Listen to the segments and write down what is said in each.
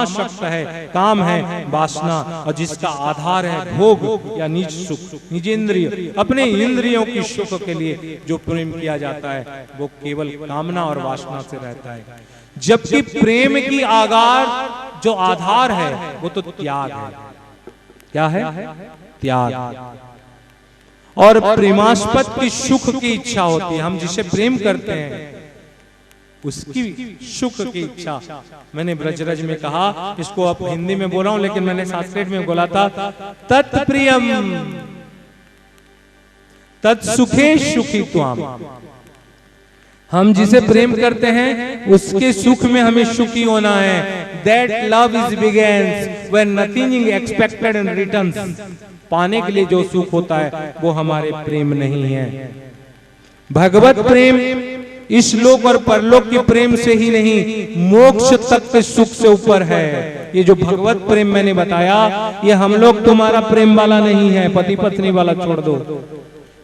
शक्त है, काम है वासना, और जिसका आधार है भोग या निज सुख, निजेंद्रिय, अपने इंद्रियों की सुख के लिए जो प्रेम किया जाता है वो केवल कामना और वासना से रहता है। जबकि प्रेम की आगार जो आधार है वो तो त्याग है। क्या है? त्याग। और प्रेमास्पद की सुख की इच्छा होती है। हम जिसे प्रेम करते हैं उसकी सुख की इच्छा। मैंने ब्रजरज में कहा, इसको अब हिंदी में बोल रहा हूं लेकिन मैंने संस्कृत में बोला था, तत्प्रियम तत्सुखे सुखी त्वाम। हम जिसे प्रेम करते हैं उसके सुख में हमें सुखी होना है। That love is begins when nothing is expected and returns। पाने के लिए जो सुख होता है वो हमारे प्रेम नहीं है। भगवत प्रेम इस लोक और परलोक के प्रेम से ही नहीं, मोक्ष तक के सुख से ऊपर है। ये जो भगवत प्रेम मैंने बताया, ये हम लोग तुम्हारा प्रेम वाला नहीं है, पति पत्नी वाला छोड़ दो।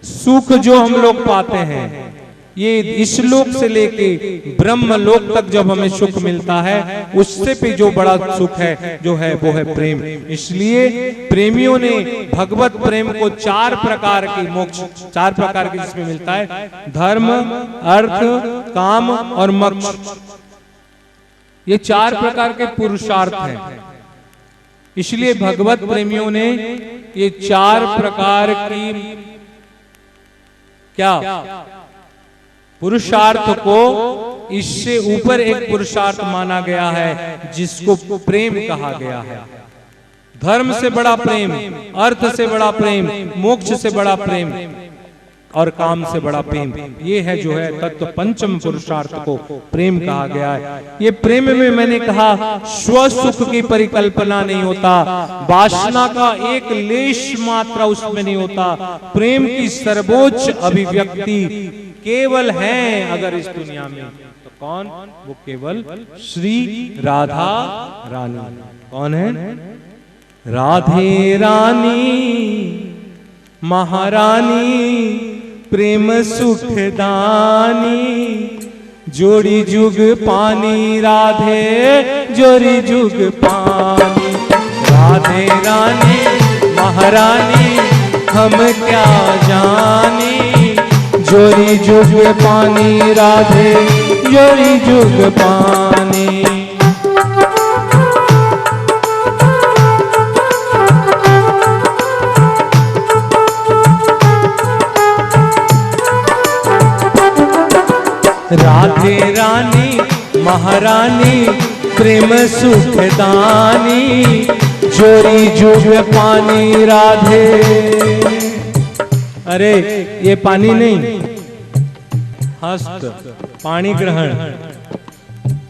सुख जो हम लोग पाते हैं ये इस लोक से लेके ब्रह्म लोक तक जब हमें सुख मिलता है, उससे भी जो बड़ा सुख है जो है वो है प्रेम। इसलिए प्रेमियों ने भगवत प्रेम को चार प्रकार की मोक्ष, चार प्रकार की जिसमें मिलता है, धर्म, अर्थ, काम और मोक्ष। ये चार प्रकार के पुरुषार्थ हैं। इसलिए भगवत प्रेमियों ने ये चार प्रकार की क्या पुरुषार्थ को इससे ऊपर एक पुरुषार्थ माना गया है जिसको प्रेम कहा गया है। धर्म से बड़ा प्रेम, अर्थ से बड़ा प्रेम, मोक्ष से बड़ा प्रेम और काम से बड़ा प्रेम, ये है जो है तत्व पंचम पुरुषार्थ को प्रेम कहा गया है। ये प्रेम में मैंने कहा स्व सुख की परिकल्पना नहीं होता, वासना का एक लेश मात्रा उसमें नहीं होता। प्रेम की सर्वोच्च अभिव्यक्ति केवल है अगर इस दुनिया में तो कौन? वो केवल श्री राधा रानी। कौन है? राधे रानी महारानी प्रेम सुख दानी, जोड़ी जुग पानी राधे जोड़ी जुग पानी। राधे रानी महारानी हम क्या जानी, जोड़ी जुग पानी राधे जोड़ी जुग पानी। राधे रानी महारानी प्रेम सुख दानी, जोड़ी जुग पानी राधे। अरे ये पानी नहीं, हस्त पानी ग्रहण।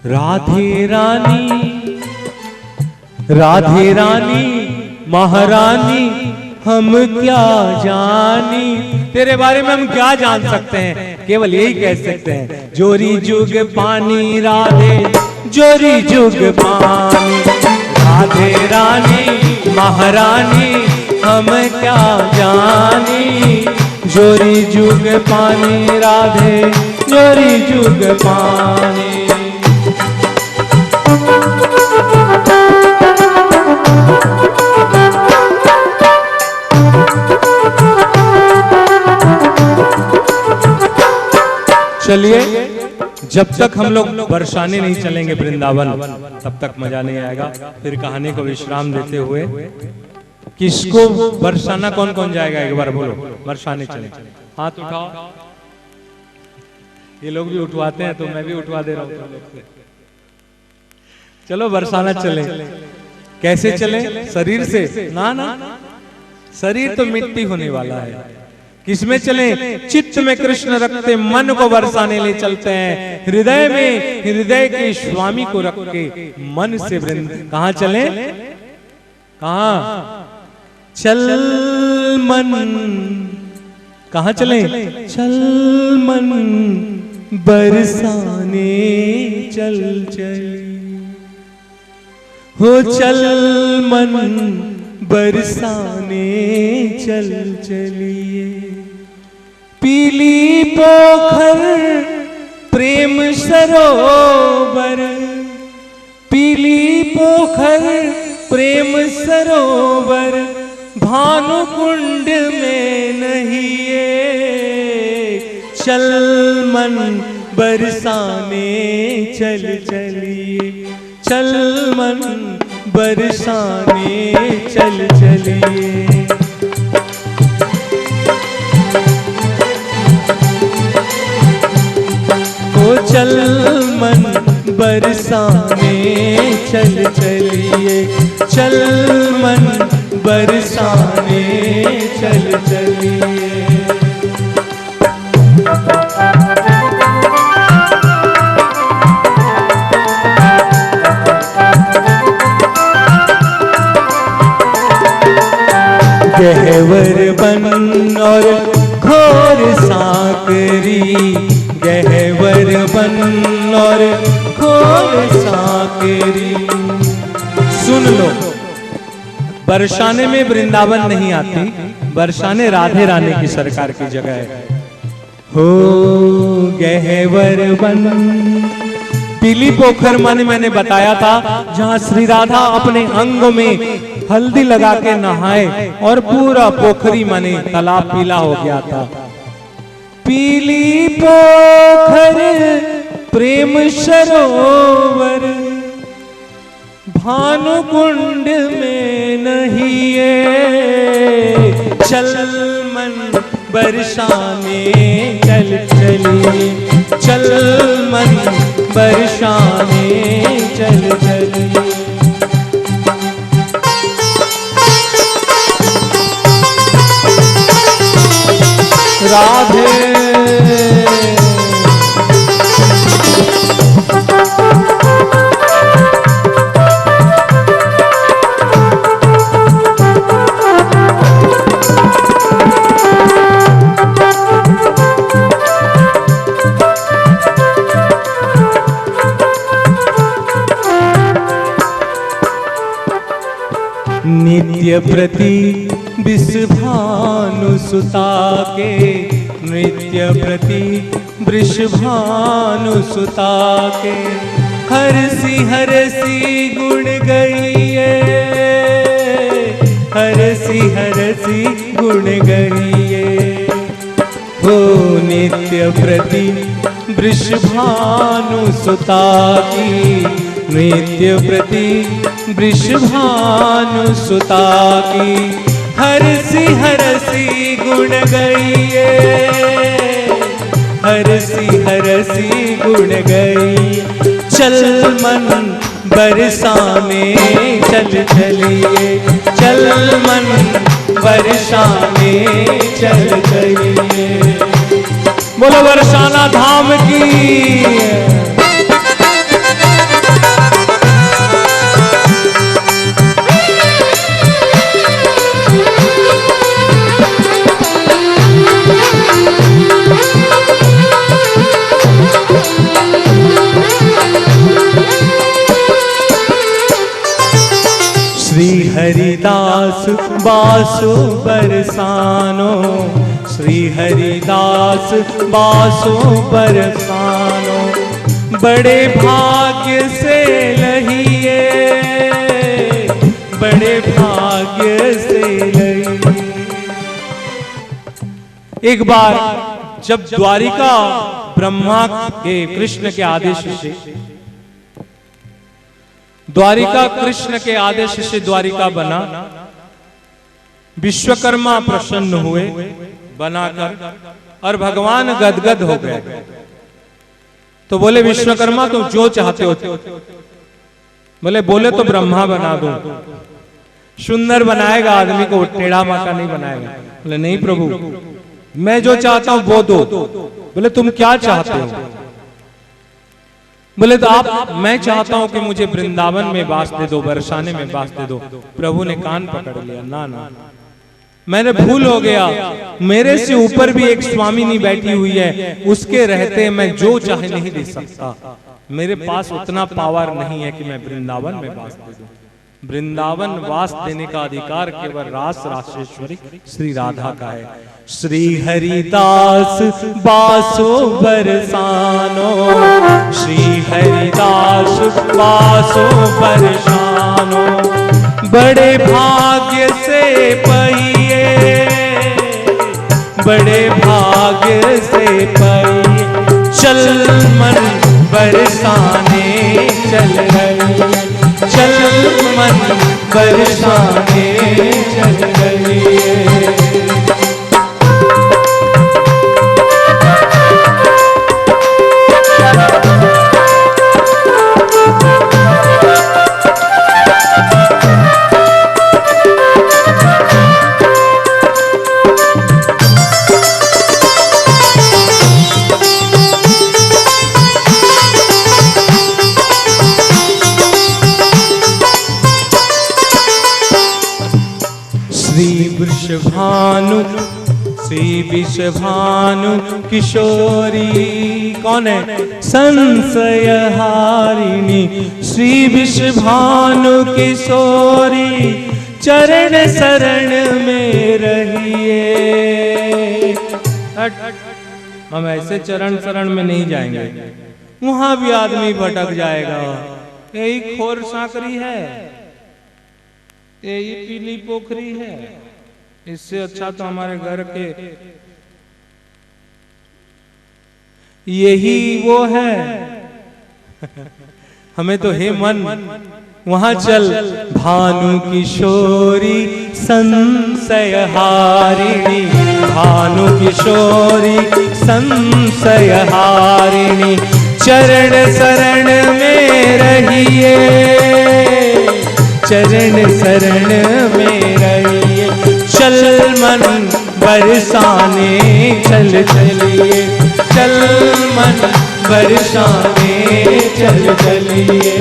राधे रानी राधे रानी महारानी हम क्या जानी, तेरे बारे में हम क्या जान सकते हैं, केवल यही कह सकते हैं, जोरी जुग पानी राधे जोरी जुग पानी। राधे रानी महारानी हम क्या जानी, जोरी जुग पानी राधे जोरी जुग पानी। चलिए, जब तक हम लोग बरसाने नहीं चलेंगे वृंदावन तब तक मजा नहीं आएगा। फिर कहानी को विश्राम देते हुए किसको बरसाना, कौन कौन जाएगा एक बार बोलो, बरसाने चले। हाथ उठाओ। ये लोग भी उठवाते हैं तो मैं भी उठवा दे रहा हूँ। चलो बरसाना चले। कैसे चले? शरीर से ना ना, शरीर तो मिट्टी होने वाला है। किसमें चले? चित्त में कृष्ण रखते मन को बरसाने ले चलते हैं। हृदय में हृदय के स्वामी को रख के मन से वृंद। कहाँ चले? कहाँ? चल मन। कहाँ चले? चल मन बरसाने चल चली हो, चल मन बरसाने चल चलिए। पीली पोखर प्रेम सरोवर, पीली पोखर प्रेम सरोवर भानु कुंड में नहीं ये, चल मन बरसाने चल चलिए, चल मन बरसाने चल चलिए। ओ चल मन बरसाने चल चलिए, चल मन बरसाने चल चलिए। गहवर बन और घोर साकरी, गहवर बन और घोर साकरी। सुन लो, बरसाने में वृंदावन नहीं आती, बरसाने राधे रानी की सरकार की जगह है। हो गहवर बन, पीली पोखर मैंने बताया था, जहां श्री राधा अपने अंग में हल्दी लगा के नहाए और पूरा पोखरी माने तालाब पीला हो गया था। पीली पोखर प्रेम सरोवर भानु कुंड में नहीं ये, चल मन बरसाने चल चलिए, चल मन बरसाने चल चलिए। राधे नित्य प्रति विषभानु सुता के, नृत्य प्रति वृषभानु सुता के, हरसी गुण गईये, हरसी गुण गईये। हो नित्य प्रति वृषभानु सुता की, नित्य प्रति वृषभानु सुता की, हरसी गुण गईये, हरसी गुण गई। चल मन बरसाने चल चलिए, चल मन बरसाने चल चलिए। बोलो बरसाना धाम की। श्री हरिदास बासु बरसानो, श्री हरिदास बासु बरसानो, बड़े भाग्य से लहिए, बड़े भाग्य से लहिए। एक बार जब द्वारिका ब्रह्मा के कृष्ण के आदेश से, द्वारिका कृष्ण के आदेश से द्वारिका बना, विश्वकर्मा प्रसन्न हुए बनाकर, और भगवान गदगद हो गए। तो बोले विश्वकर्मा तुम जो चाहते हो, बोले तो ब्रह्मा बना दो। सुंदर बनाएगा आदमी को, टेढ़ा माका नहीं बनाएगा। बोले नहीं प्रभु, मैं जो चाहता हूं वो दो। बोले तुम क्या चाहते हो? बोले तो आप, मैं चाहता हूं कि मुझे वृंदावन में वास दे दो, बरसाने में वास दे दो। प्रभु ने कान पकड़ लिया, ना ना, मैंने भूल हो गया, मेरे से ऊपर भी एक स्वामिनी बैठी हुई है, उसके रहते मैं जो चाहे नहीं दे सकता। मेरे पास उतना पावर नहीं है कि मैं वृंदावन में वास दे दूं। वृंदावन वास देने का अधिकार केवल रास रासेश्वरी श्री राधा का है। श्री हरिदास बासो बरसानो, श्री हरिदास बासो बरसानो, बड़े भाग्य से पइए, बड़े भाग्य से पइए, चल मन बरसाने चल रही, चल मन बरसाने चल रही है। वृषभानु, श्री वृषभानु किशोरी, कौन है? संशय हारिणी, श्री वृषभानु किशोरी, चरण शरण में रहिए। हम ऐसे चरण शरण में नहीं जाएंगे, वहां भी आदमी भटक जाएगा। यही खोर सांकरी है, यही पीली पोखरी है, इससे अच्छा तो हमारे घर के यही वो है। हमें तो हे मन वहां चल। भानु किशोरी संशय हारिणी, भानु किशोरी संशय हारिणी, चरण शरण में रहिए, चरण शरण में रहिए, चल मन बरसाने चल चलिए, चल मन बरसाने चल चलिए।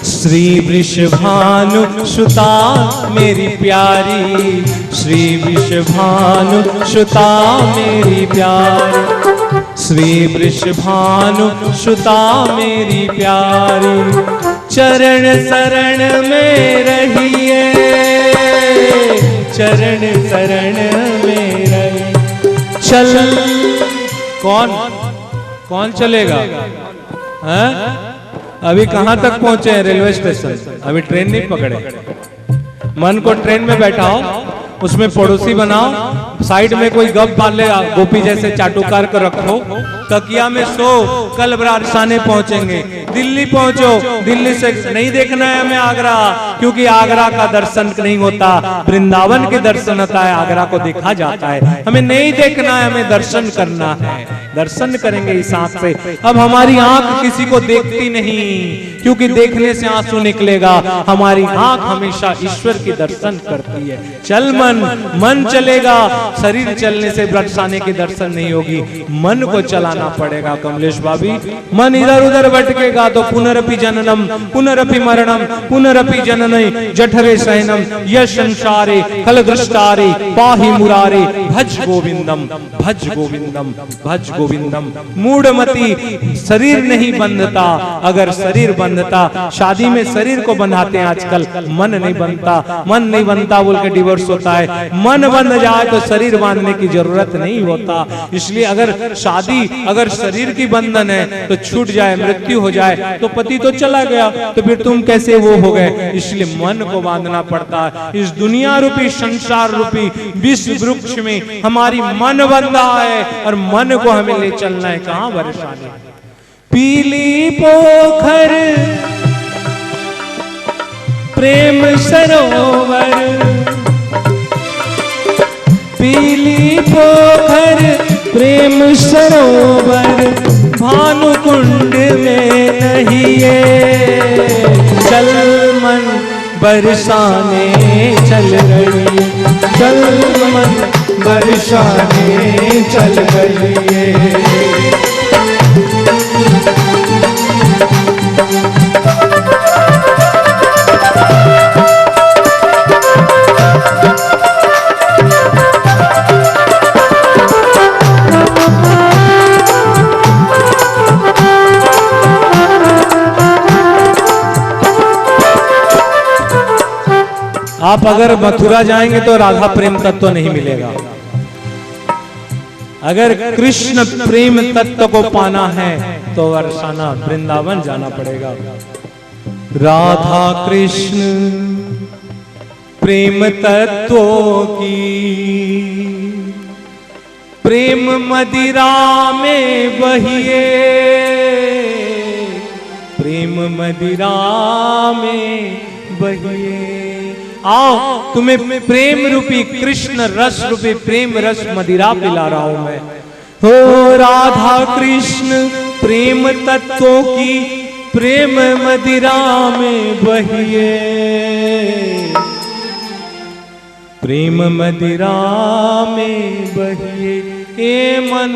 श्री वृषभानु सुता मेरी प्यारी, श्री वृषभानु सुता मेरी प्यारी, श्री वृषभानु सुता मेरी प्यारी, चरण शरण में रहिए, चरण शरण में रहिए, चल। कौन कौन चलेगा? हैं? अभी कहां तक पहुंचे हैं? Railway station. अभी ट्रेन नहीं पकड़े। मन को ट्रेन में बैठाओ, उसमें पड़ोसी बनाओ, साइड में कोई गप वाले गोपी जैसे चाटुकार को रखो, तकिया में सो, कल बरसाने पहुंचेंगे। दिल्ली पहुंचो, दिल्ली से नहीं देखना है हमें आगरा, क्योंकि आगरा का दर्शन नहीं होता, वृंदावन के दर्शन होता है, आगरा को देखा जाता है। हमें नहीं देखना है, हमें दर्शन करना है। दर्शन करेंगे इस आंख से। अब हमारी आंख किसी को देखती नहीं, क्योंकि देखने से आंसू निकलेगा। हमारी आंख हमेशा ईश्वर की दर्शन करती है। चल मन चलेगा, शरीर चलने से बरसाने के दर्शन नहीं होगी, मन को चलाना पड़ेगा। कमलेश भाभी, मन इधर उधर भटकेगा तो पुनरपि जननम पुनरपि मरणम पुनरपि जननई जठरे शयनम यश संसारे खल दृष्टारे पाहि मुरारे भज गोविंदम भज गोविंदम भज गोविंदम। मूढ़मती, शरीर नहीं बंधता। अगर शरीर बंधता, शादी में शरीर को बंधाते हैं आजकल, मन नहीं बनता। मन नहीं बनता बोल के डिवोर्स होता है। मन बंध जाए तो शरीर बांधने की जरूरत नहीं होता। इसलिए अगर शादी अगर शरीर की बंधन है तो छूट जाए, मृत्यु हो जाए तो पति तो चला गया, तो फिर तुम कैसे वो हो गए। इसलिए मन को बांधना पड़ता है। इस दुनिया रूपी संसार रूपी विश्व वृक्ष में हमारी मन बंधा है और मन को हमें ले चलना है। कहां बरसाने? पीली पोखर प्रेम सरोवर, पीली पोखर प्रेम सरोवर, भानु कुंड में नहिए, चल मन बरसाने चल रही, चल मन बरसाने चल रही है। आप अगर मथुरा जाएंगे तो राधा प्रेम तत्व नहीं मिलेगा। अगर कृष्ण प्रेम तत्व को पाना है तो वर्षाना वृंदावन जाना पड़ेगा। राधा कृष्ण प्रेम तत्व की प्रेम मदिरा में बहिए, प्रेम मदिरा में बहिए। आओ तुम्हें प्रेम रूपी कृष्ण रस रूपी प्रेम रस मदिरा पिला रहा हूं मैं। हो राधा कृष्ण प्रेम तत्वों की प्रेम मदिरा में बहिए, प्रेम मदिरा में बहिए। ए मन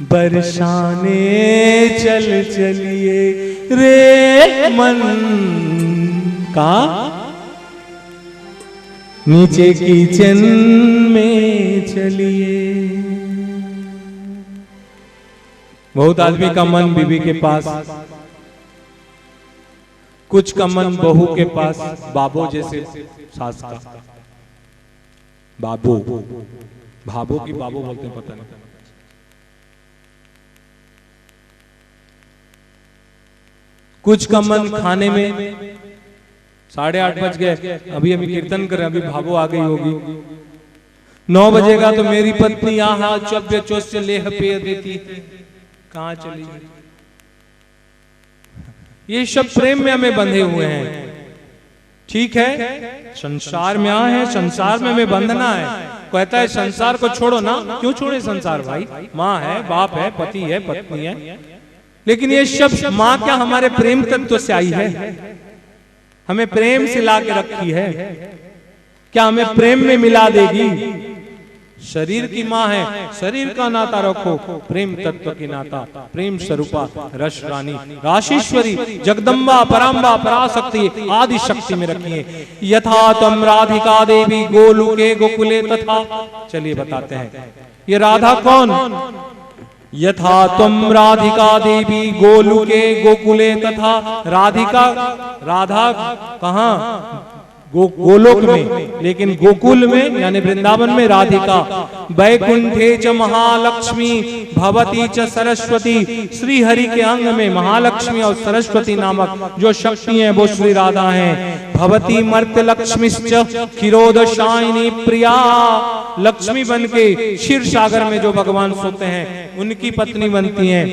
बरसाने चल चलिए रे मन का नीचे किचन में चलिए। बहुत आदमी का मन बीवी के पास, कुछ का मन बहू के पास, बाबू जैसे सास का, बाबू भाबो की बाबू बोलते हैं पता नहीं। कुछ का मन खाने में, 8:30 बज गए, अभी अभी कीर्तन कर, अभी भाबो आ गई होगी। 9 बजेगा तो मेरी पत्नी यहाँ चव्य चोस से लेह पेय देती, कहाँ चली? ये सब प्रेम में हमें बंधे हुए हैं। ठीक है, संसार में आए हैं, संसार में हमें बंधना है। कहता है संसार को छोड़ो ना। क्यों छोड़े संसार भाई? माँ है, बाप है, पति है, पत्नी है, लेकिन ये सब माँ क्या हमारे प्रेम तत्व से आई है? हमें प्रेम से ला के रखी है क्या? हमें प्रेम में मिला देगी? शरीर की माँ है, शरीर का नाता रखो, प्रेम तत्व की नाता, प्रेम स्वरूपा रस रानी राशीश्वरी जगदम्बा पराम्बा पराशक्ति आदि शक्ति में रखिए। यथा तम राधिका देवी गोलुके गोकुले तथा। चलिए बताते हैं ये राधा कौन? यथा तुम राधिका देवी गोलुके गोकुले तथा। राधिका, राधा कहाँ? गोलोक में, लेकिन गोकुल में यानी वृंदावन में राधिका। वैकुंठे च महालक्ष्मी भवती च सरस्वती। श्री हरि के अंग में महालक्ष्मी और सरस्वती नामक जो शक्ति हैं वो श्री राधा हैं। भवती मर्त्य लक्ष्मीश्च क्षीरोदशायिनी प्रिया। लक्ष्मी बन के क्षीर सागर में जो भगवान सोते हैं उनकी पत्नी बनती हैं।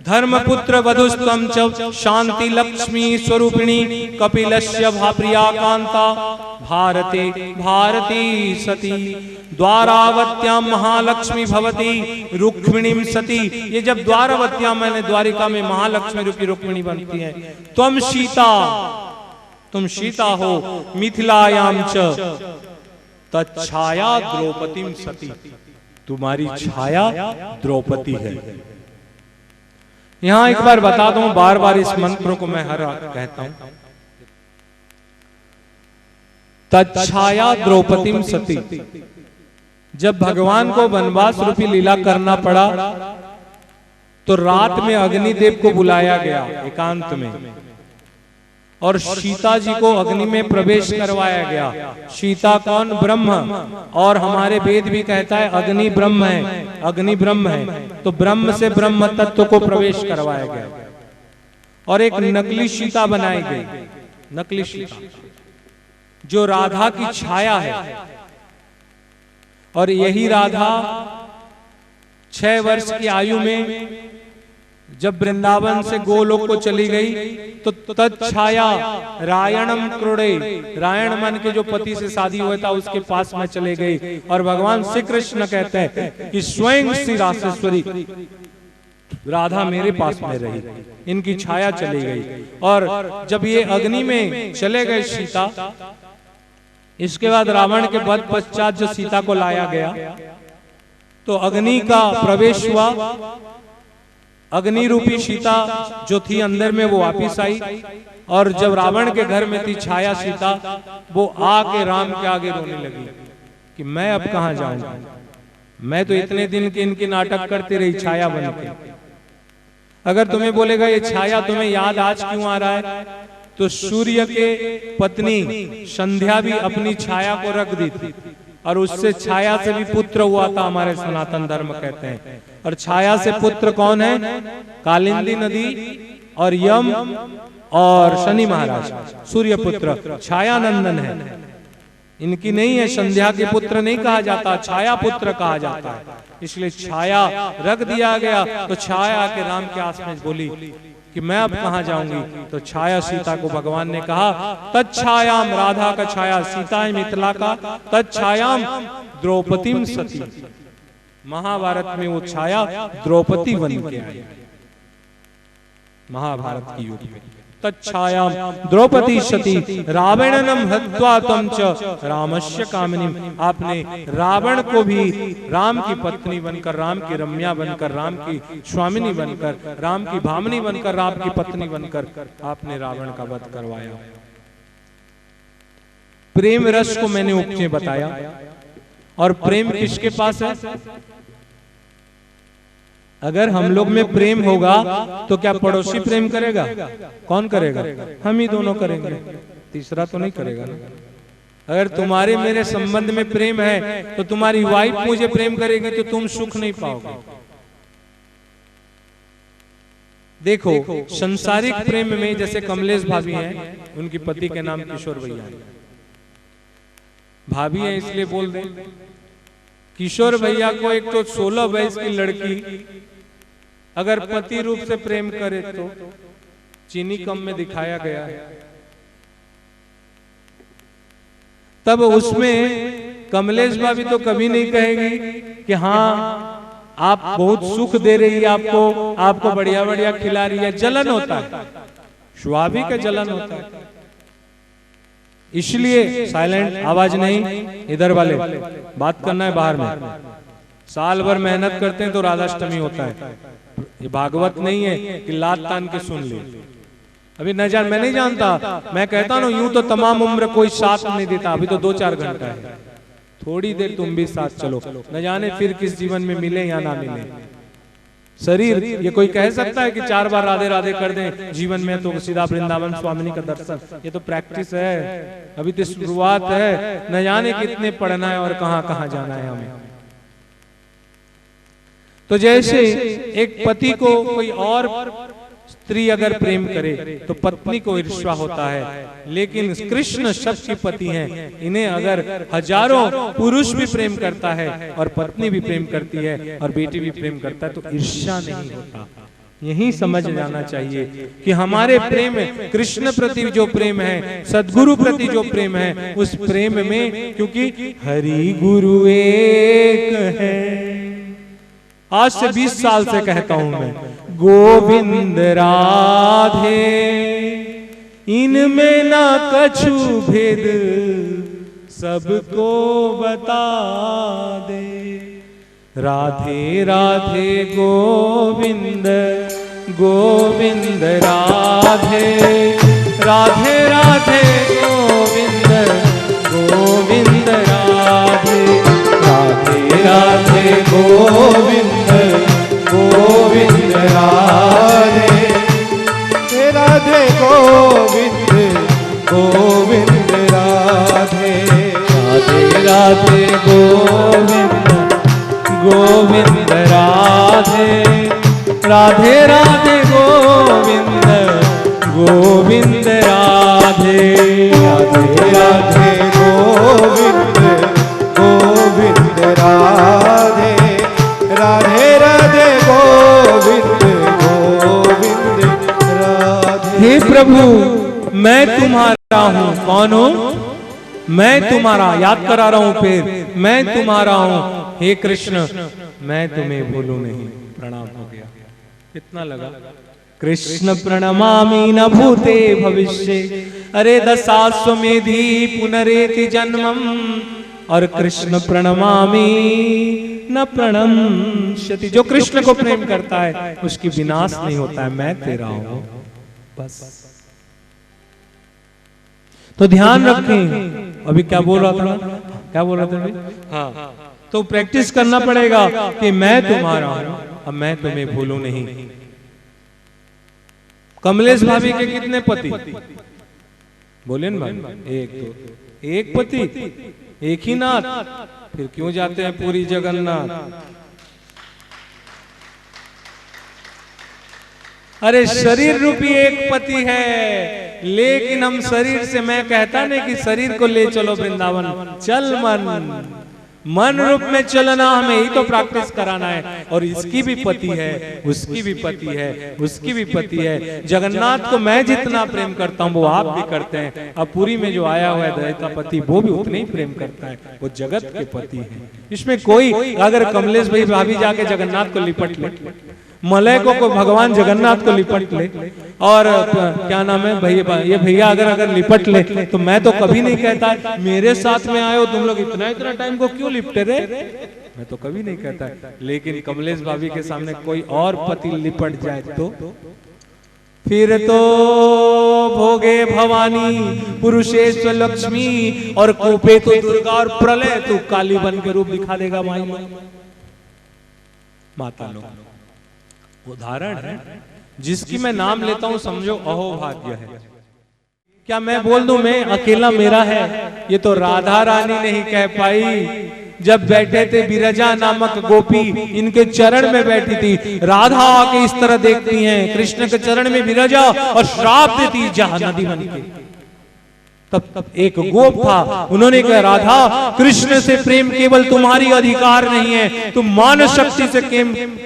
धर्मपुत्र वधुस्तम च शांति लक्ष्मी स्वरूपिणी कपिलस्य भाप्रिया कांता भारते भारती सती। द्वारावत्यां महालक्ष्मी भवती रुक्मिणीं सती। ये जब द्वारावत्यां मैंने द्वारिका में महालक्ष्मी रूपी रुक्मिणी बनती है। त्वं सीता, तुम सीता हो। मिथिलायां च तच्छाया द्रौपदीं सती। तुम्हारी छाया द्रौपदी है। यहां एक बार बता दूं, बार बार इस मंत्र को मैं हर कहता हूं। तच्छाया द्रौपदीं सती। जब भगवान को वनवास रूपी लीला करना पड़ा तो रात में अग्निदेव को बुलाया गया एकांत में और सीता जी को अग्नि में प्रवेश करवाया गया। सीता कौन? ब्रह्म। और हमारे वेद भी कहता है अग्नि ब्रह्म है, अग्नि ब्रह्म है। तो ब्रह्म से ब्रह्म तत्व को प्रवेश करवाया गया और एक नकली सीता बनाई गई। नकली सीता जो राधा की छाया है। और यही राधा 6 वर्ष की आयु में जब वृंदावन से गोलोक को चली गई तो तत्छाया रायणम क्रोड़े। रायण मन के जो पति से शादी हुआ था उसके पास में चले गई। और भगवान श्री कृष्ण कहते हैं कि स्वयं श्री रासेश्वरी राधा मेरे पास में रही, इनकी छाया चली गई। और जब ये अग्नि में चले गए सीता, इसके बाद रावण के वध पश्चात जो सीता को लाया गया तो अग्नि का प्रवेश हुआ। अग्नि रूपी सीता जो थी अंदर में वो वापिस आई। और जब रावण के घर में थी छाया सीता, वो आके राम के आगे रोने लगी कि मैं अब कहां जाऊं, मैं तो इतने दिन के इनके नाटक करती रही छाया बन के, अगर तुम्हें बोलेगा ये छाया तुम्हें याद आज क्यों आ रहा है, तो सूर्य के पत्नी संध्या भी अपनी छाया को रख दी थी और उससे छाया से भी पुत्र हुआ था, हमारे सनातन धर्म कहते हैं। और छाया से पुत्र कौन है? कालिंदी नदी और यम और शनि महाराज, सूर्य पुत्र छाया नंदन है। इनकी नहीं है, संध्या के पुत्र नहीं कहा जाता, छाया पुत्र कहा जाता है। इसलिए छाया रख दिया गया। तो छाया आके राम के आस में बोली कि मैं अब कहां जाऊंगी। तो छाया सीता को भगवान ने कहा, तच्छायाम, राधा का छाया सीता है मिथिला का, तच्छायाम द्रौपदीम सती। महाभारत में वो छाया द्रौपदी बन के आई, महाभारत की युग में। तच्छायाम द्रौपदी सती रावणनम हत्वा त्वं च रामस्य कामिनीम। आपने रावण को भी राम की पत्नी बनकर, राम की रम्या बनकर, राम की स्वामिनी बनकर, राम की भामिनी बनकर, राम की पत्नी बनकर आपने रावण का वध करवाया। प्रेम रस को मैंने उपचे बताया। और प्रेम किसके पास है? अगर हम लोग में प्रेम होगा तो क्या पड़ोसी प्रेम करेगा? कौन करेगा? हम ही दोनों करेंगे, तीसरा तो नहीं करेगा ना। अगर तुम्हारे मेरे संबंध में प्रेम है तो तुम्हारी वाइफ मुझे प्रेम करेगी तो तुम सुख नहीं पाओगे। देखो, संसारिक प्रेम में जैसे कमलेश भाभी हैं, उनकी पति के नाम किशोर भैया है। भाभी है इसलिए बोल दें, किशोर भैया को एक तो 16 वर्ष की लड़की अगर पति रूप से प्रेम करे तो चीनी कम में दिखाया गया है। तब उसमें कमलेश भाभी तो कभी नहीं कहेगी कि हाँ आप बहुत सुख दे रही है, आपको बढ़िया बढ़िया खिला रही है। जलन होता है, स्वाभाविक है, जलन होता है। इसलिए साइलेंट, आवाज नहीं, इधर वाले बात करना है बाहर में। साल भर मेहनत करते हैं तो राधाष्टमी होता है। ये भागवत नहीं है कि लात तान के सुन ले। अभी न जान, मैं नहीं जानता, मैं कहता हूँ यूं तो तमाम उम्र कोई साथ नहीं देता, अभी तो 2-4 घंटा है। थोड़ी देर तुम भी साथ चलो, न जाने फिर किस जीवन में मिले या ना मिले। शरीर ये कोई कह सकता है कि 4 बार राधे राधे कर दें जीवन में तो सीधा वृंदावन स्वामिनी का दर्शन? ये तो प्रैक्टिस है, अभी तो शुरुआत है। न जाने कितने पढ़ना है और कहां कहां जाना है हमें। तो जैसे एक पति को कोई और स्त्री अगर प्रेम करे तो पत्नी को ईर्ष्या होता है, लेकिन कृष्ण सबके पति हैं। इन्हें अगर हजारों पुरुष भी प्रेम करता है और पत्नी भी प्रेम करती है और बेटी भी प्रेम करता है तो ईर्ष्या नहीं होता। यही समझ जाना चाहिए कि हमारे प्रेम, कृष्ण प्रति जो प्रेम है, सद्गुरु प्रति जो प्रेम है, उस प्रेम में, क्योंकि हरि गुरु एक है। आज से 20 साल से कहता हूं मैं, गोविंद राधे इनमें ना कछु भेद, सबको बता दे। राधे राधे गोविंद गोविंद राधे, राधे राधे गोविंद गोविंद राधे, राधे राधे गोविंद गोविंद राधे, राधे गोविंद गोविंद राधे, राधे राधे गोविंद गोविंद राधे, राधे राधे गोविंद गोविंद राधे, राधे राधे गोविंद गोविंद राधे, राधे राधे गोविंद गोविंद राधे। हे प्रभु, मैं तुम्हारा हूँ। कौन हूँ? मैं तुम्हारा, याद करा रहा हूँ फिर, मैं तुम्हारा हूँ। हे कृष्ण, मैं तुम्हें भूलूं नहीं। प्रणाम हो गया। कितना लगा? कृष्ण प्रणमामि न भूते भविष्ये, अरे दशाश्वमेधि पुनरेति जन्मम, और कृष्ण प्रणमामि न प्रणश्यति। जो कृष्ण को प्रेम करता है उसकी विनाश नहीं होता है। मैं तेरा हूं बस। तो ध्यान रखें। अभी क्या बोल रहा था? क्या बोल रहा था अभी? हाँ, तो प्रैक्टिस करना पड़ेगा कि मैं तुम्हारा हूं, अब मैं तुम्हें भूलूं नहीं। कमलेश भाभी के कितने पति? बोले ना भाई, एक तो एक पति एक ही नाथ, फिर क्यों जाते हैं पूरी जगन्नाथ? अरे शरीर रूपी एक पति है, लेकिन हम शरीर से, मैं कहता नहीं कि शरीर को ले चलो वृंदावन, चल मन रूप में चलना, हमें ही तो प्रैक्टिस कराना है। और इसकी भी पति है, उसकी भी पति है, उसकी भी पति है। जगन्नाथ को मैं जितना प्रेम करता हूँ वो आप भी करते हैं। अब पुरी में जो आया हुआ है दैता पति, वो भी उतने ही प्रेम करता है, वो जगत के पति है। इसमें कोई, अगर कमलेश भाई भाभी जाके जगन्नाथ को लिपट ले, मलैकों को भगवान जगन्नाथ को लिपट ले, और क्या नाम है भैया, ये भैया अगर लिपट ले, तो मैं तो कभी नहीं कहता मेरे साथ में आए हो तुम लोग, इतना टाइम को क्यों लिपटे रे, मैं तो कभी नहीं कहता। लेकिन कमलेश भाभी के सामने कोई और पति लिपट जाए तो फिर तो भोगे भवानी, पुरुषेश्वर लक्ष्मी, और कोपे तो दुर्गा, और प्रलय तो काली बन के रूप दिखा देगा माई माता लोग। उदाहरण है जिसकी मैं नाम लेता हूं, समझो अहोभाग्य है। क्या मैं बोल दूं मैं अकेला मेरा है? ये तो राधा रानी नहीं कह पाई। जब बैठे थे विरजा नामक गोपी, इनके चरण में बैठी थी, राधा आके इस तरह देखती हैं कृष्ण के चरण में विरजा, और श्राप देती जहां नदी बन के। तब एक गोप था, उन्होंने कहा राधा, कृष्ण से प्रेम केवल तुम्हारी अधिकार नहीं है, तुम मान शक्ति से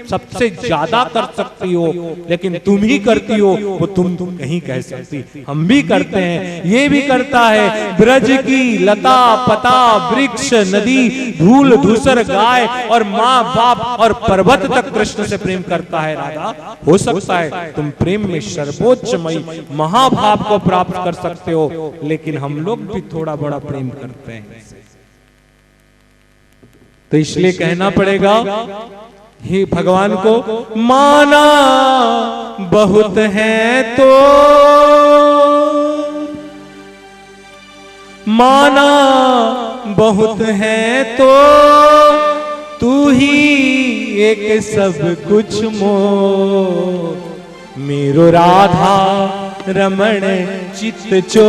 सबसे ज्यादा कर सकती हो, लेकिन तुम ही करती हो, वो तुम नहीं कह सकती, हम भी करते हैं, ये भी करता है। ब्रज की लता पता वृक्ष नदी धूल धूसर गाय और माँ बाप और पर्वत तक कृष्ण से प्रेम करता है। राधा, हो सकता है तुम प्रेम में सर्वोच्चमयी महाभाव को प्राप्त कर सकते हो, लेकिन हम लोग भी थोड़ा बड़ा प्रेम करते हैं, तो इसलिए कहना पड़ेगा हे भगवान को, माना बहुत है तो, माना बहुत है तो, तू ही एक सब कुछ मोर, मेरो राधा रमण चित्त चोर।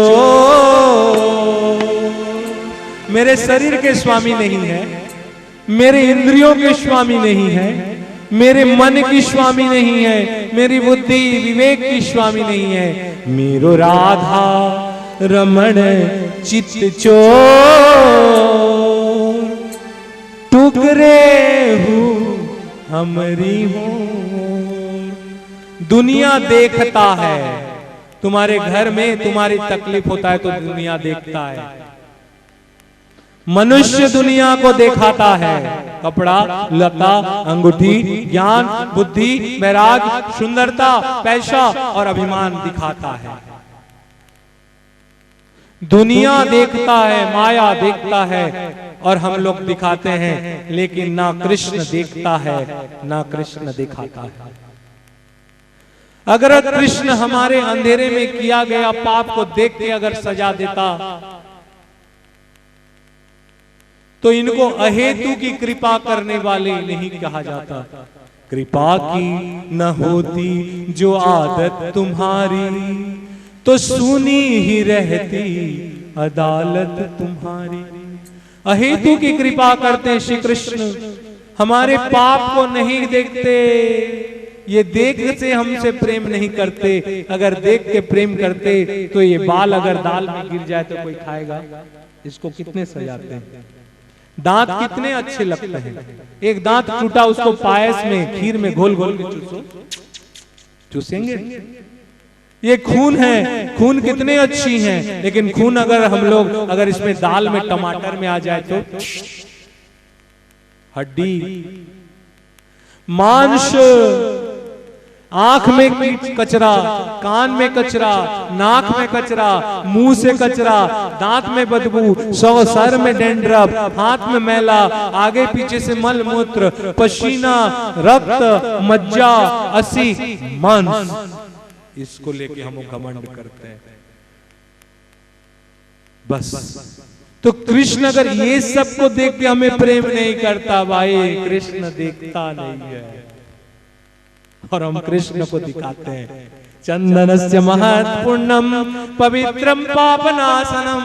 मेरे शरीर के स्वामी नहीं है, मेरे इंद्रियों के स्वामी नहीं है, मेरे मन की स्वामी नहीं है, मेरी बुद्धि विवेक की स्वामी नहीं है, मेरो राधा रमण चित्त चोर। टुकड़े हूँ हमरी हूँ। दुनिया देखता है, तुम्हारे घर में तुम्हारी तकलीफ होता है तो दुनिया देखता है। मनुष्य दुनिया को दिखाता है, कपड़ा लता अंगूठी ज्ञान बुद्धि वैराग सुंदरता पैसा और अभिमान दिखाता है। दुनिया देखता है, माया देखता है, और हम लोग दिखाते हैं, लेकिन ना कृष्ण देखता है ना कृष्ण दिखाता है। अगर कृष्ण हमारे अंधेरे में किया गया पाप को देख के अगर सजा देता, तो इनको अहेतु की कृपा करने वाले नहीं कहा जाता। कृपा की न होती जो आदत तुम्हारी, तो सुनी ही रहती अदालत तुम्हारी। अहेतु की कृपा करते हैं श्री कृष्ण, हमारे पाप को नहीं देखते, ये देख से हमसे प्रेम नहीं करते। अगर देख के प्रेम करते तो ये बाल अगर दाल में गिर जाए तो कोई खाएगा? इसको कितने सजाते हैं, दांत कितने अच्छे लगते हैं। एक दांत टूटा, उसको पायस में खीर में घोल घोल के चूसो, चूसेंगे? ये खून है, खून कितने अच्छी हैं, लेकिन खून अगर हम लोग अगर इसमें दाल में टमाटर में आ जाए तो हड्डी मांस, आंख में कचरा, कान में कचरा, नाक में कचरा, मुंह से कचरा, दांत में बदबू, सर में डेंड्रफ, हाथ में मैला, आगे पीछे से मल मूत्र, पसीना, रक्त, मज्जा, असी, मांस, इसको लेके हम घमंड करते हैं बस। तो कृष्ण अगर ये सब को देख के हमें प्रेम नहीं करता, भाई कृष्ण देखता नहीं है। और हम कृष्ण को दिखाते हैं। चंदनस्य महत् पुण्यम पवित्रम पापनाशनम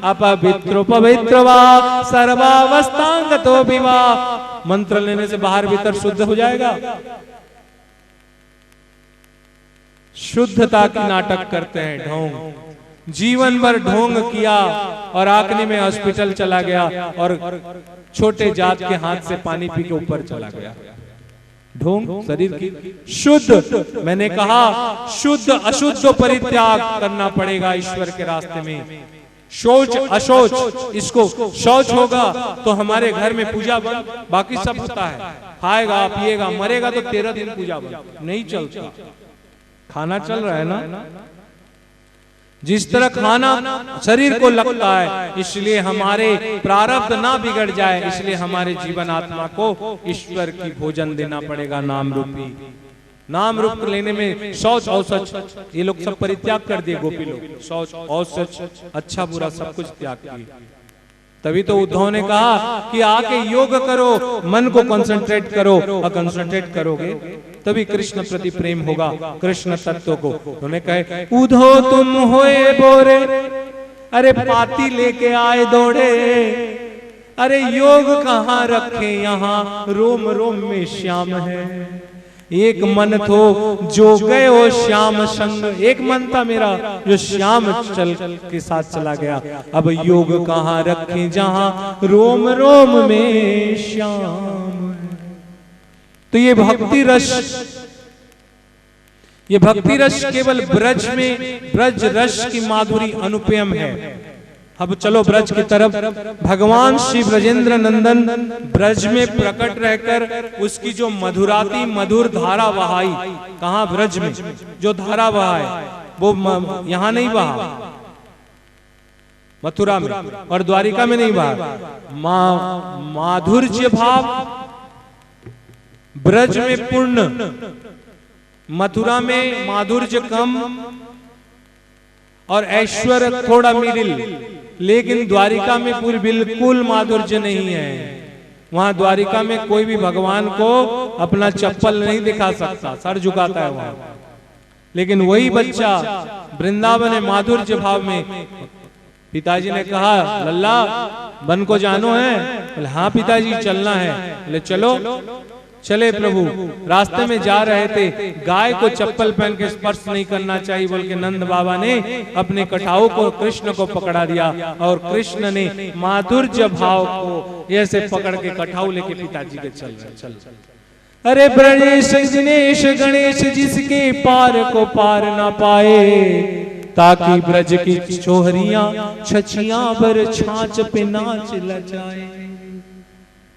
अपवित्रो पवित्र वा सर्वावस्थांगतो विवा। मंत्र लेने से बाहर भीतर शुद्ध हो जाएगा। शुद्धता की नाटक करते हैं ढोंग। जीवन भर ढोंग किया और आखिरी में हॉस्पिटल चला गया और छोटे जात के हाथ से पानी पी के ऊपर चला गया। ढोंग शरीर की शुद्ध, मैंने कहा शुद्ध अशुद्ध परित्याग करना पड़ेगा ईश्वर के रास्ते में। शौच अशौच, इसको शौच होगा तो हमारे घर में पूजा बंद, बाकी सब होता है। खाएगा पिएगा मरेगा तो 13 दिन पूजा बंद, नहीं चलता। खाना चल रहा है ना, जिस तरह खाना शरीर को लगता है, इसलिए हमारे प्रारब्ध ना बिगड़ जाए, इसलिए हमारे जीवन आत्मा को ईश्वर की भोजन देना पड़ेगा। नाम रूपी, नाम रूप लेने में शौच औसच ये लोग सब परित्याग कर दिए। गोपी लोग शौच औसच अच्छा बुरा सब कुछ त्याग किए। तभी तो उद्धव ने कहा कि आके योग करो, मन को कंसंट्रेट करो, और कंसंट्रेट करोगे तभी कृष्ण प्रति प्रेम होगा, कृष्ण तत्व को। उन्होंने कहे उद्धव तुम होए बोरे, अरे पाती लेके आए दौड़े, अरे योग कहाँ रखे यहाँ रोम रोम में श्याम है। एक मन थो जो गए हो श्याम संग, एक मन था मेरा जो श्याम चल के साथ चला गया। अब योग कहाँ रखे जहाँ रोम रोम में श्याम। तो ये भक्ति रस, ये भक्ति रस केवल ब्रज में, ब्रज रस की माधुरी अनुपम है। अब चलो ब्रज की तरफ। भगवान श्री ब्रजेंद्र नंदन ब्रज में प्रकट रहकर उसकी जो मधुराती मधुर धारा बहाई, कहाँ ब्रज में जो धारा बहाए वो यहाँ नहीं बहा, मथुरा में और द्वारिका में नहीं बहा। माधुर्य भाव ब्रज में पूर्ण, मथुरा में माधुर्य कम और ऐश्वर्य थोड़ा मिडिल, लेकिन द्वारिका में पूरी बिल्कुल माधुर्य नहीं है। वहां द्वारिका में कोई भी भगवान को अपना चप्पल नहीं दिखा सकता, सर झुकाता है वहां। लेकिन वही बच्चा वृंदावन में माधुर्य भाव में, पिताजी ने कहा लल्ला वन को जानो है? बोले हाँ पिताजी चलना है। बोले चलो। चले प्रभु। रास्ते में जा रहे थे, गाय को चप्पल पहन के स्पर्श नहीं करना चाहिए बोल के नंद बाबा ने अपने कटाऊ को कृष्ण को पकड़ा दिया और कृष्ण ने माधुर्य भाव को ऐसे पकड़ के कटाऊ लेके पिताजी के चल। अरे ब्रजेश दिनेश गणेश जिसके पार को पार ना पाए, ताकि ब्रज की छोहरियां छछियां भर छाछ पे नाच लजाए।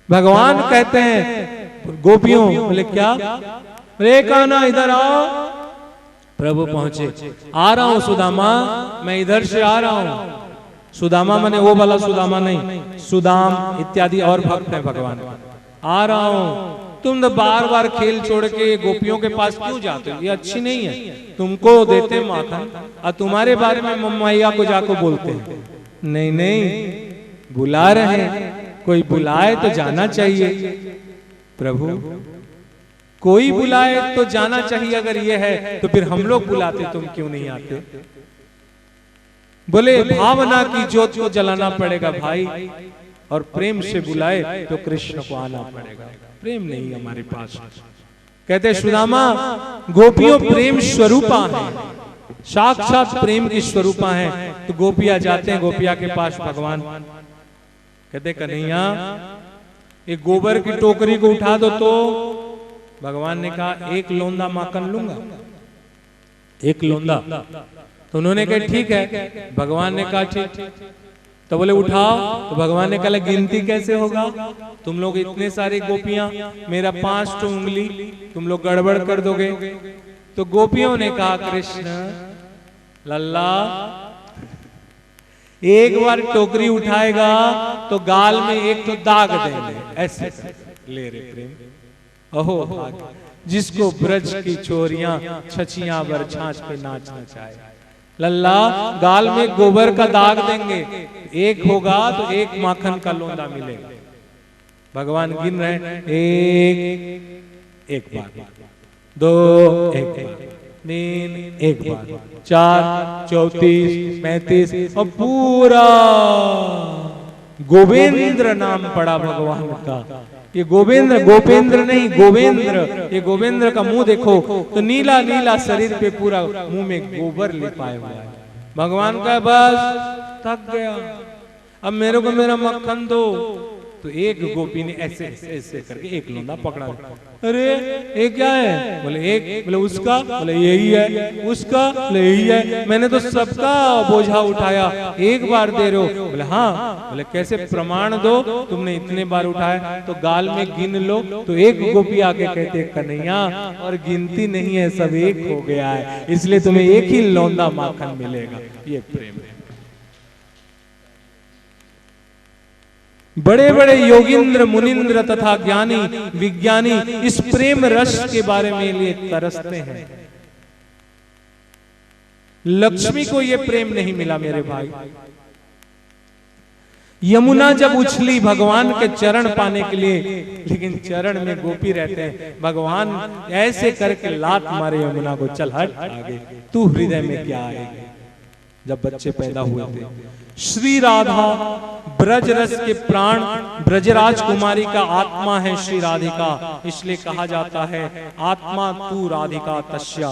भगवान कहते हैं गोपियों, बोले क्या? रे कान्हा इधर आओ। प्रभु पहुंचे, आ रहा हूं सुदामा, मैं इधर से आ रहा हूं। सुदामा माने वो वाला सुदामा नहीं, सुदाम इत्यादि और भक्त हैं भगवान। आ रहा हूं। तुम तो बार बार खेल छोड़ के गोपियों के पास क्यों जाते हो? ये अच्छी नहीं है। तुमको देते माखन और तुम्हारे बारे में मम्मैया को जाको बोलते हैं। नहीं नहीं, बुला रहे हैं, कोई बुलाए तो जाना चाहिए। प्रभु कोई बुलाए तो जाना चाहिए, अगर ये है तो फिर हम लोग बुलाते, तुम क्यों नहीं आते? बोले भावना की ज्योत को जलाना पड़ेगा भाई, और प्रेम से बुलाए तो कृष्ण को आना पड़ेगा। प्रेम नहीं हमारे पास। कहते सुदामा गोपियों प्रेम स्वरूपा है, साक्षात प्रेम की स्वरूपा है। तो गोपियां जाते हैं गोपिया के पास, भगवान कहते कन्हैया एक गोबर की टोकरी को उठा दो। तो भगवान ने कहा एक लोंदा माखन लूंगा, एक लोंदा। तो उन्होंने कहा ठीक है। भगवान ने कहा ठीक। तो बोले उठाओ। तो भगवान ने कहा गिनती कैसे होगा? तुम लोग इतने सारे गोपियां, मेरा 5 उंगली, तुम लोग गड़बड़ कर दोगे। तो गोपियों ने कहा कृष्ण लल्ला एक बार टोकरी उठाएगा तो गाल में एक तो दाग देंगे, ऐसे ले रे प्रेम। ओहो जिसको ब्रज की छोरियां छछियां भर छाछ पे नाचना चाहे, लल्ला गाल में गोबर का दाग देंगे, एक होगा तो एक माखन का लोंदा मिलेगा। भगवान गिन रहे एक बार 2 एक बार, 3 एक बार, 4 34 35 और पूरा गोविंद्र नाम पड़ा भगवान का। ये गोविंद्र, गोपेंद्र नहीं, गोविंद्र। ये गोविंद्र का मुंह देखो तो नीला नीला शरीर पे पूरा मुंह में गोबर लिपाया हुआ है। भगवान का बस थक गया, अब मेरे को मेरा मक्खन दो। तो एक गोपी ने ऐसे ऐसे करके एक लोंदा पकड़ा। अरे ये क्या है? बोले एक, बोले उसका, बोले यही है, उसका, बोले यही है। मैंने तो सबका बोझा उठाया, एक बार दे रहे हो? बोले हाँ। बोले कैसे प्रमाण दो, तुमने इतने बार उठाया? तो गाल में गिन लो। तो एक गोपी आके कहते कन्हैया और गिनती नहीं है, सब एक हो गया है, इसलिए तुम्हें एक ही लौंदा माखन मिलेगा। ये प्रेम है। बड़े बड़े योगिंद्र, मुनिंद्र तथा ज्ञानी विज्ञानी इस प्रेम रस के बारे में लिए तरसते हैं। लक्ष्मी को यह प्रेम नहीं मिला मेरे भाई। यमुना जब उछली भगवान के चरण पाने के लिए, लेकिन चरण में गोपी रहते हैं। भगवान ऐसे करके लात मारे यमुना को, चल हट आगे, तू हृदय में क्या आएगी। जब बच्चे पैदा हुए थे, श्री राधा ब्रज रस के प्राण, ब्रजराज कुमारी का आत्मा है श्री राधिका, इसलिए कहा जाता है आत्मा तू राधिका तस्या।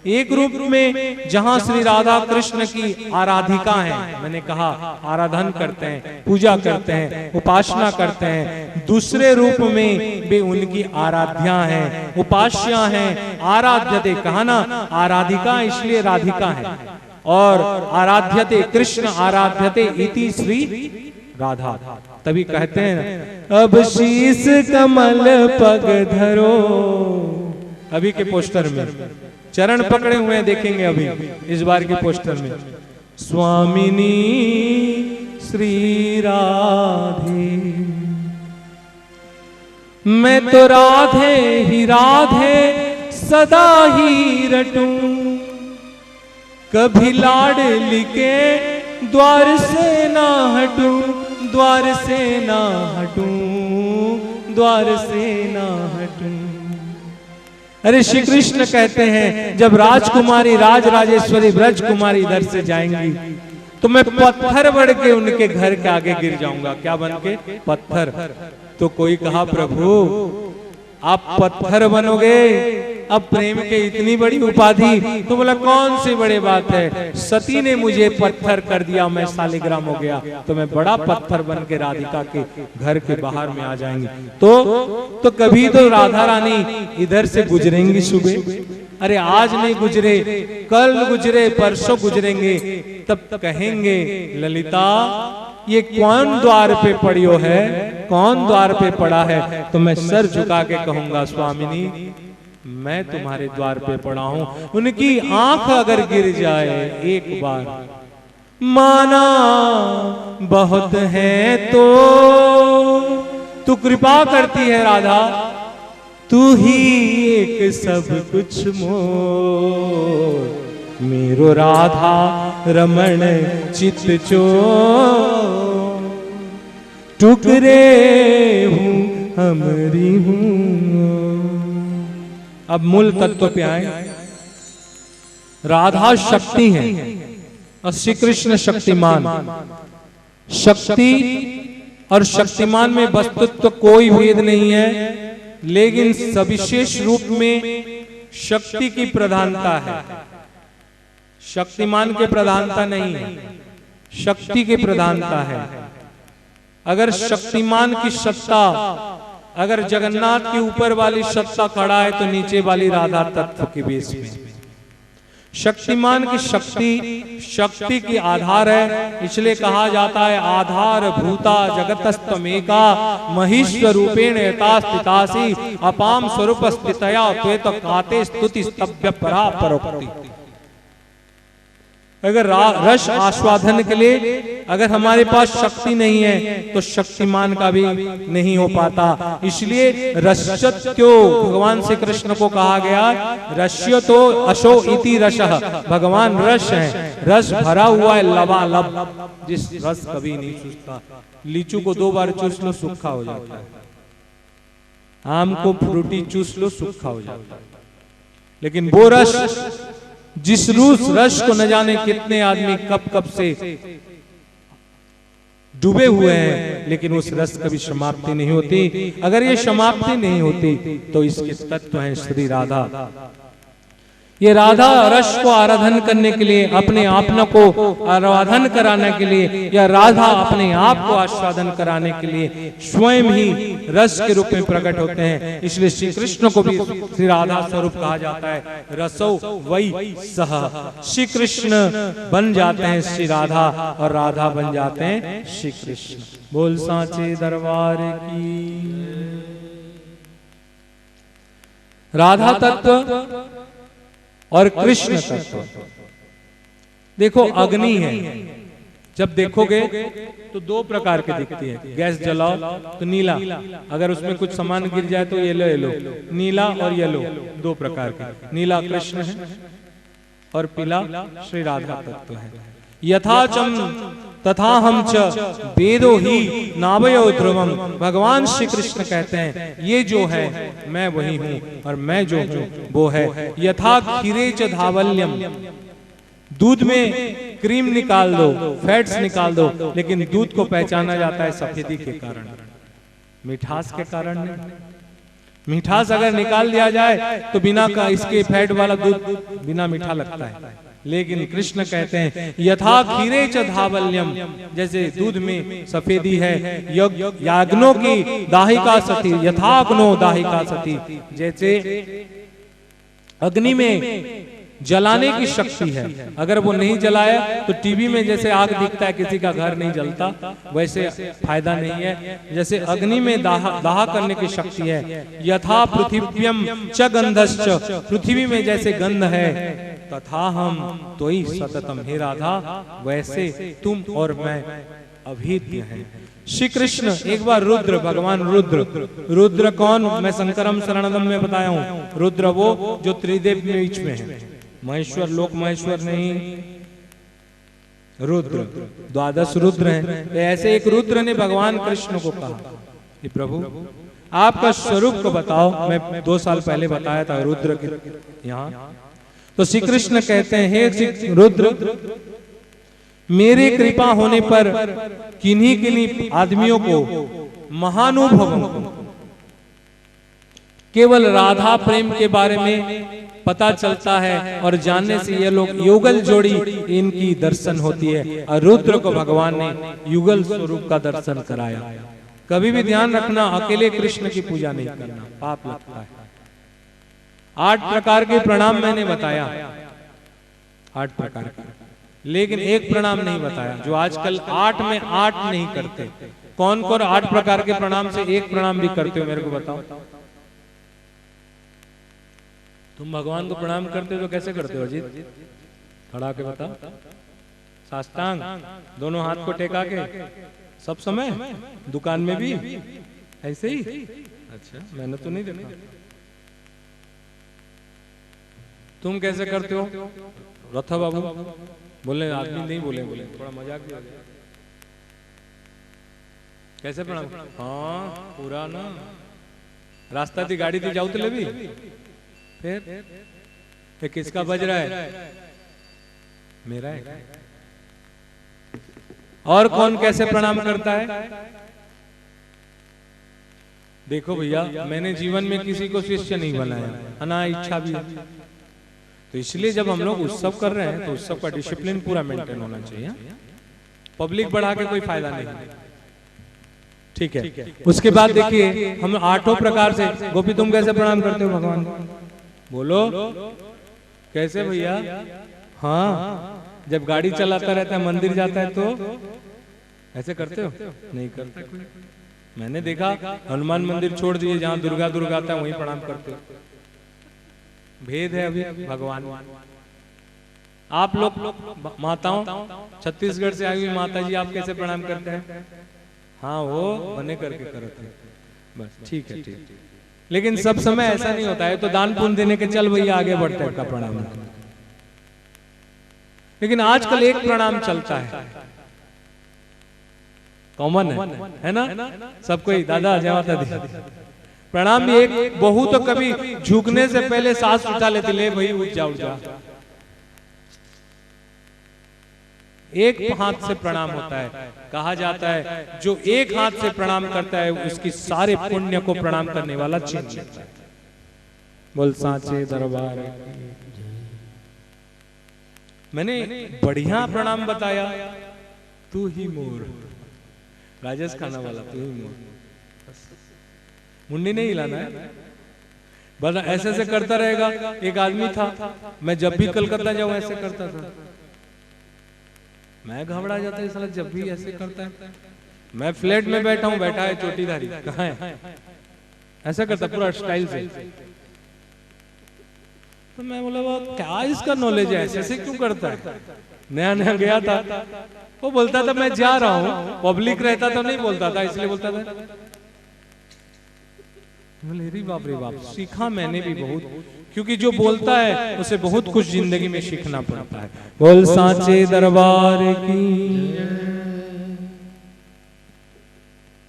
एक रूप में जहां श्री राधा कृष्ण की आराधिका है, मैंने कहा आराधन करते हैं, पूजा करते हैं, उपासना करते हैं। दूसरे रूप में भी उनकी आराध्या है, उपास्या है, आराध्यते, कहा ना आराधिका इसलिए राधिका है। और आराध्यते कृष्ण आराध्यते इति श्री राधा। तभी कहते हैं अब शीस कमल पग धरो। अभी के पोस्टर में चरण पकड़े हुए हैं, देखेंगे अभी इस बार के पोस्टर में। स्वामिनी श्री राधे, मैं तो राधे ही राधे सदा ही रटूं, कभी लाडली के द्वार से ना हटूं, द्वार से ना हटूं, द्वार से ना हटूं। अरे श्री कृष्ण कहते हैं जब राजकुमारी राज राजेश्वरी ब्रज कुमारी इधर से जाएंगी तो मैं पत्थर बन के उनके घर के आगे गिर जाऊंगा। क्या बन के? पत्थर। तो कोई कहा प्रभु आप पत्थर बनोगे, अब प्रेम के इतनी बड़ी उपाधि? तो बोला कौन सी बड़ी बात है, सती ने मुझे पत्थर कर दिया, मैं शालिग्राम हो गया, तो मैं बड़ा पत्थर बन के राधिका के घर के बाहर में आ जाएंगी। तो कभी तो राधा रानी इधर से गुजरेंगी सुबह, अरे आज नहीं गुजरे, कल गुजरे, परसों गुजरेंगे, तब कहेंगे ललिता ये कौन द्वार पे पड़ियो है, कौन द्वार पे पड़ा है? तो मैं सर झुका के कहूंगा स्वामिनी मैं तुम्हारे द्वार पे पड़ा हूं। उनकी आंख अगर गिर जाए एक बार, माना बहुत है तो तू कृपा करती है राधा, तू ही एक सब कुछ मोर, मेरो राधा रमण चित चो, टुकड़े हूं हमरी हूं। अब मूल तत्व पे आए। राधा शक्ति है और श्री कृष्ण शक्तिमान। शक्ति और शक्तिमान में वस्तुत्व कोई भेद नहीं है, लेकिन सविशेष रूप में शक्ति की प्रधानता है, शक्तिमान के प्रधानता नहीं है, शक्ति की प्रधानता है। अगर शक्तिमान की सत्ता, अगर जगन्नाथ के ऊपर वाली सत्ता खड़ा है तो नीचे वाली राधा तत्व के बेस में। शक्तिमान की शक्ति शक्ति की आधार है, इसलिए कहा जाता है आधार भूता जगतस्तमेका महेश्वर रूपेण यथा स्थितासी अपाम स्वरूप स्थितया त्वेत काते स्तुति स्तव्य परा परोक्ति। अगर रस आस्वादन के लिए अगर हमारे पास शक्ति नहीं है तो शक्तिमान का भी नहीं हो पाता। इसलिए रस्यत्यो भगवान श्री कृष्ण को कहा गया रस्य तो अशो इति रसः, भगवान रस है, रस भरा हुआ है लबालब, जिस रस कभी नहीं सूखता। लीचू को 2 बार चूस लो सूखा हो जाता है, आम को फ्रूटी चूस लो सूखा हो जाता है, लेकिन वो रस, जिस रस को न जाने कितने आदमी कब कब से डूबे हुए हैं, लेकिन उस रस कभी समाप्ति नहीं होती। अगर ये समाप्ति नहीं होती तो इसके तत्व हैं श्री राधा। ये राधा रस को आराधन करने के लिए, अपने आपन को आराधन कराने के लिए, या राधा अपने आप को आस्वादन कराने के लिए स्वयं ही रस के रूप में प्रकट होते हैं। इसलिए श्री कृष्ण को भी श्री राधा स्वरूप कहा जाता है। रसो वही सह, श्री कृष्ण बन जाते हैं श्री राधा और राधा बन जाते हैं श्री कृष्ण। बोल सांचे दरबार की। राधा तत्व और कृष्ण तत्व। देखो अग्नि है, जब देखोगे तो दो प्रकार के दिखती है। गैस जलाओ तो नीला, अगर उसमें कुछ सामान गिर जाए तो येलो येलो, नीला और येलो दो प्रकार के। नीला कृष्ण है और पीला श्री राधा तत्व है। यथा चम तथा हम च वेदो ही नावयो ध्रुवम। भगवान श्री कृष्ण कहते हैं ये जो है मैं वही हूँ और मैं जो हूँ वो है। यथा खीरे च धावल्यम, दूध में क्रीम निकाल दो, फैट्स निकाल दो, लेकिन दूध को पहचाना जाता है सफेदी के कारण, मिठास के कारण नहीं। मिठास अगर निकाल दिया जाए तो बिना का इसके फैट वाला दूध बिना मीठा लगता है। लेकिन कृष्ण कहते हैं यथा खीरे च धावल्यम, जैसे दूध में सफेदी है। याग्नो की दाहिका सती, यथाग्नो दाहिका सती, जैसे अग्नि में जलाने की शक्ति है। अगर वो नहीं जलाया तो टीवी में जैसे आग दिखता है, किसी का घर नहीं जलता, वैसे फायदा नहीं है। जैसे अग्नि में दाह करने की शक्ति है। यथा पृथिव्यम च गंधश्च, पृथ्वी में जैसे गंध है, तथा हम तो ही सततम, हे राधा वैसे तुम और मैं अभेद्य हैं। श्री कृष्ण एक बार रुद्र, भगवान रुद्र कौन, मैं संकरम शरणदम में बताया हूँ। रुद्र वो जो त्रिदेव में बीच में है, महेश्वर लोक महेश्वर नहीं, रुद्र 12 रुद्र हैं। ऐसे एक रुद्र ने भगवान कृष्ण को कहा कि प्रभु आपका स्वरूप को बताओ। मैं 2 साल पहले बताया था रुद्र के यहाँ। तो श्री कृष्ण कहते हैं हे रुद्र, मेरे कृपा होने पर किन्हीं आदमियों को, महानुभवों को, केवल राधा प्रेम के बारे में पता चलता है और जानने से ये लोग युगल जोड़ी इनकी दर्शन होती है। और रुद्र को भगवान ने युगल स्वरूप का दर्शन कराया। कभी भी ध्यान रखना, अकेले कृष्ण की पूजा नहीं करना, पाप लगता है। 8 प्रकार के प्रणाम मैंने बताया, 8 प्रकार के, लेकिन एक प्रणाम नहीं बताया जो आजकल 8 में 8 नहीं करते। कौन कौन 8 प्रकार के प्रणाम से एक प्रणाम भी करते हो, मेरे को बताओ। तुम भगवान को प्रणाम करते हो तो कैसे करते हो अजीत? खड़ा के बताओ। साष्टांग, दोनों हाथ को टेका के, सब समय, दुकान में भी ऐसे ही? अच्छा, मैंने तो नहीं देखा। तुम कैसे करते हो? रथा बाबू बोले, आदमी नहीं बोले, थोड़ा मजाक भी हो गया। कैसे प्रणाम? हाँ पूरा ना, रास्ता थी, गाड़ी थी, जाऊ तो ले भी। फिर किसका बज रहा है? मेरा है। और कौन कैसे प्रणाम करता है? देखो भैया, मैंने जीवन में किसी को शिष्य नहीं बनाया, अना इच्छा भी है। तो इसलिए जब हम लोग उत्सव कर रहे हैं तो उत्सव का डिसिप्लिन पूरा मेंटेन होना चाहिए। पब्लिक बढ़ा के कोई फायदा नहीं, ठीक है। उसके बाद देखिए, हम 8 प्रकार से, गोपी तुम कैसे प्रणाम करते हो भगवान को? बोलो कैसे भैया? हाँ, जब गाड़ी चलाता रहता है, मंदिर जाता है तो ऐसे करते हो? नहीं करते। मैंने देखा हनुमान मंदिर छोड़ दिए, जहाँ दुर्गा आता है वहीं प्रणाम करते हो। भेद है अभी भगवान। आप लोग माताओं, छत्तीसगढ़ से आई हुई माता जी, आप कैसे प्रणाम करते हैं? हाँ, वो बने करके करते हैं, बस ठीक है, ठीक। लेकिन सब समय ऐसा नहीं होता है, तो दान पुण्य देने के चल भैया आगे बढ़ते हैं का प्रणाम। लेकिन आजकल एक प्रणाम चलता है, कॉमन है ना? सब कोई दादा जय माता दी, प्रणाम भी एक, बहू तो कभी झुकने से पहले सांस उठा लेती, ले भाई उठ जा उठ जा। एक हाथ से प्रणाम होता है। कहा जाता है जो एक हाथ से प्रणाम करता है उसकी सारे पुण्य को प्रणाम करने वाला छीन लेता है। बोल सांचे दरबार। मैंने बढ़िया प्रणाम बताया, तू ही मोर, राजेश खाना वाला, तू ही मोर। मुंडी नहीं हिलाना है, बस ऐसे ऐसे करता रहेगा। एक आदमी था, मैं जब भी कलकत्ता जाऊं ऐसे करता था, मैं घबरा जाता है साला जब भी ऐसे करता है। मैं फ्लैट में बैठा हूं, बैठा है चोटीदारी, कहाँ है, ऐसा करता पूरा स्टाइल से। तो मैं बोला वो क्या इसका नॉलेज है, ऐसे क्यों करता है। नया नया गया था, वो बोलता था मैं जा रहा हूँ, पब्लिक रहता तो नहीं बोलता था, इसलिए बोलता था। रे बाप रे बाप, सीखा मैंने भी बहुत, क्योंकि जो बोलता है उसे बहुत कुछ जिंदगी में सीखना पड़ता है। बोल सांचे दरबार की।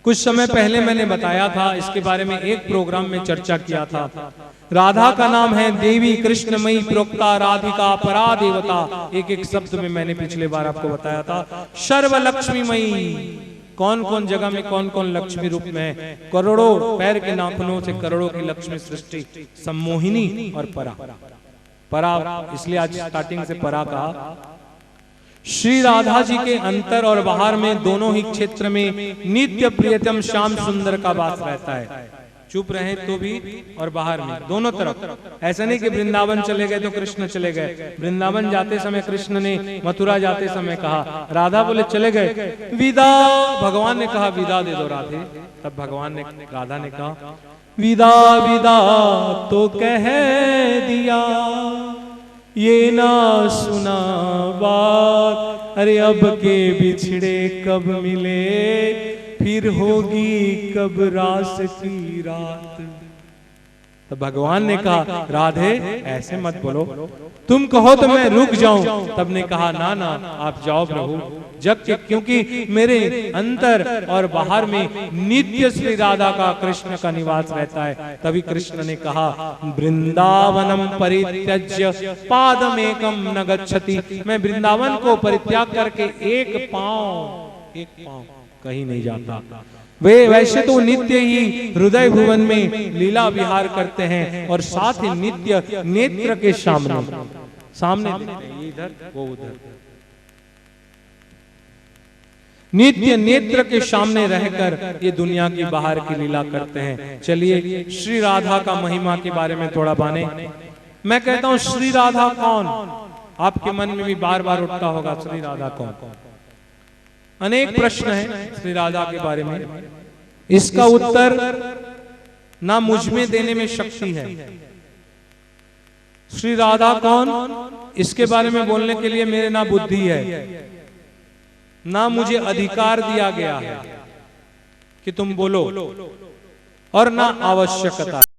कुछ समय पहले मैंने बताया था, इसके बारे में एक प्रोग्राम में चर्चा किया था। राधा का नाम है देवी कृष्णमयी प्रोक्ता राधिका परा देवता। एक एक शब्द में मैंने पिछले बार आपको बताया था। सर्व लक्ष्मीमयी, कौन कौन जगह में कौन कौन लक्ष्मी रूप में, करोड़ों पैर के नाखूनों से करोड़ों की लक्ष्मी सृष्टि, सम्मोहिनी और परा। परा इसलिए आज स्टार्टिंग से परा कहा। श्री राधा जी के अंतर और बाहर में दोनों ही क्षेत्र में नित्य प्रियतम श्याम सुंदर का वास रहता है। चुप रहे तो भी और बाहर में दोनों तरफ। ऐसा नहीं कि वृंदावन चले गए तो कृष्ण चले गए। वृंदावन जाते समय कृष्ण ने, मथुरा जाते समय कहा, राधा बोले चले गए, विदा, भगवान ने कहा विदा दे दो राधे। तब भगवान ने, राधा ने कहा विदा विदा तो कह दिया, ये ना सुना बात, अरे अब के बिछड़े कब मिले, फिर होगी कब रास की रात। तो भगवान ने कहा राधे ऐसे मत बोलो, तुम कहो तो मैं रुक जाऊं। तब ने कहा ना ना आप जाओ प्रभु, जब के, क्योंकि मेरे अंतर और बाहर में नित्य श्री राधा का, कृष्ण का निवास रहता है। तभी कृष्ण ने कहा वृंदावनम परित्यज्य पादमेकम न गच्छति, मैं वृंदावन को परित्याग करके एक पांव कहीं नहीं जाता। वे वैसे तो नित्य ही हृदय भुवन में लीला विहार करते हैं और साथ ही नित्य नेत्र के सामने इधर वो उधर, नित्य नेत्र के सामने रहकर ये दुनिया की बाहर की लीला करते हैं। चलिए श्री राधा का महिमा के बारे में थोड़ा बाने। मैं कहता हूं श्री राधा कौन, आपके मन में भी बार बार उठता होगा श्री राधा कौन। अनेक प्रश्न हैं श्री राधा के बारे में, इसका उत्तर ना मुझ में देने में शक्ति है। श्री राधा कौन, इसके बारे में बोलने के लिए मेरे ना बुद्धि है, ना मुझे अधिकार दिया गया है कि तुम बोलो, और ना आवश्यकता।